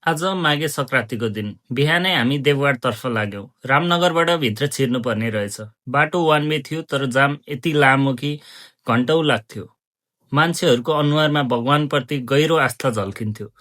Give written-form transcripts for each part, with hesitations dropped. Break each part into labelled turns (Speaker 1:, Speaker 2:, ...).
Speaker 1: आज माघे संक्रान्तिको दिन। बिहानै हामी देवगढतर्फ लाग्यौं। रामनगरबाट भित्र छिर्नुपर्ने रहेछ। बाटो वान वे थियो तर जाम यति लामो कि घण्टौं लाग्थ्यो। मान्छेहरूको अनुहारमा भगवानप्रति गहिरो आस्था झल्किन्थ्यो।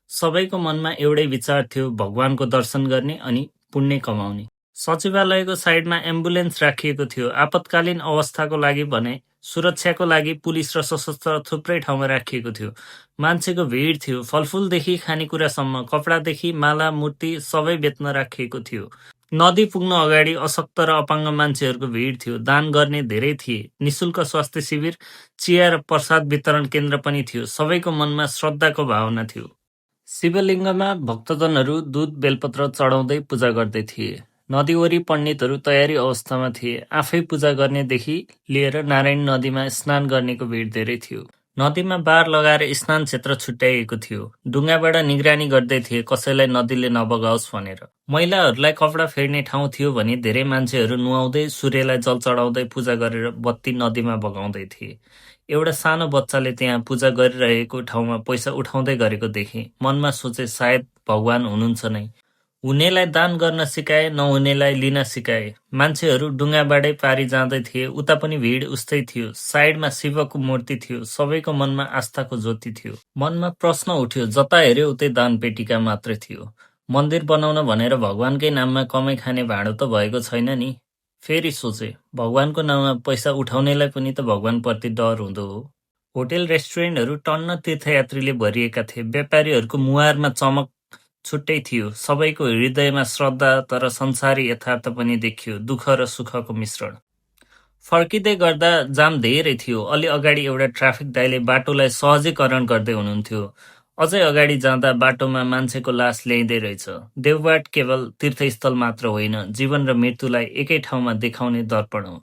Speaker 1: सबैको मनमा एउटै विचार थियो, भगवानको दर्शन गर्ने अनि पुण्य कमाउने। सचिवालयको साइडमा एम्बुलेन्स राखिएको थियो। आपतकालीन अवस्थाको लागि भने सुरक्षाको लागि पुलिस र सशस्त्र थुप्रै ठाउँमा राखिएको थियो। मान्छेको भिड थियो। फलफुलदेखि खानेकुरासम्म, कपडादेखि माला मूर्ति सबै बेच्न राखिएको थियो। नदी पुग्न अगाडि अशक्त र अपाङ्ग मान्छेहरूको भिड थियो। दान गर्ने धेरै थिए। निशुल्क स्वास्थ्य शिविर, चिया र प्रसाद वितरण केन्द्र पनि थियो। सबैको मनमा श्रद्धाको भावना थियो। शिवलिङ्गमा भक्तजनहरू दूध बेलपत्र चढाउँदै पूजा गर्दै थिए। नदीवरी पण्डितहरू तयारी अवस्थामा थिए। आफै पूजा गर्नेदेखि लिएर नारायणी नदीमा स्नान गर्नेको भिड धेरै थियो। नदीमा बार लगाएर स्नान क्षेत्र छुट्याइएको थियो। डुङ्गाबाट निगरानी गर्दै थिए कसैलाई नदीले नबगाओस् भनेर। महिलाहरूलाई कपडा फेर्ने ठाउँ थियो भने धेरै मान्छेहरू नुहाउँदै सूर्यलाई जल चढाउँदै पूजा गरेर बत्ती नदीमा बगाउँदै थिए। एउटा सानो बच्चाले त्यहाँ पूजा गरिरहेको ठाउँमा पैसा उठाउँदै गरेको देखे। मनमा सोचे सायद भगवान हुनुहुन्छ नै। हुनेलाई दान गर्न सिकाए, नहुनेलाई लिन सिकाए। मान्छेहरू डुङ्गाबाटै पारी जाँदै थिए। उता पनि भिड उस्तै थियो। साइडमा शिवको मूर्ति थियो। सबैको मनमा आस्थाको ज्योति थियो। मनमा प्रश्न उठ्यो, जता हेर्यो उतै दान पेटिका मात्रै थियो। मन्दिर बनाउन भनेर भगवानकै नाममा कमाइ खाने भाँडो त भएको छैन नि। फेरि सोचे, भगवानको नाममा पैसा उठाउनेलाई पनि त भगवानप्रति डर हुँदो हो। होटेल रेस्टुरेन्टहरू टन्न तीर्थयात्रीले भरिएका थिए। व्यापारीहरूको मुहारमा चमक छुट्टै थियो। सबैको हृदयमा श्रद्धा तर संसारी यथार्थ पनि देखियो, दुःख र सुखको मिश्रण। फर्किँदै गर्दा जाम धेरै थियो। अलि अगाडि एउटा ट्राफिक दाइले बाटोलाई सहजीकरण गर्दै हुनुहुन्थ्यो। अझै अगाडि जाँदा बाटोमा मान्छेको लास ल्याइँदै रहेछ। देवघाट केवल तीर्थस्थल मात्र होइन, जीवन र मृत्युलाई एकै ठाउँमा देखाउने दर्पण हो।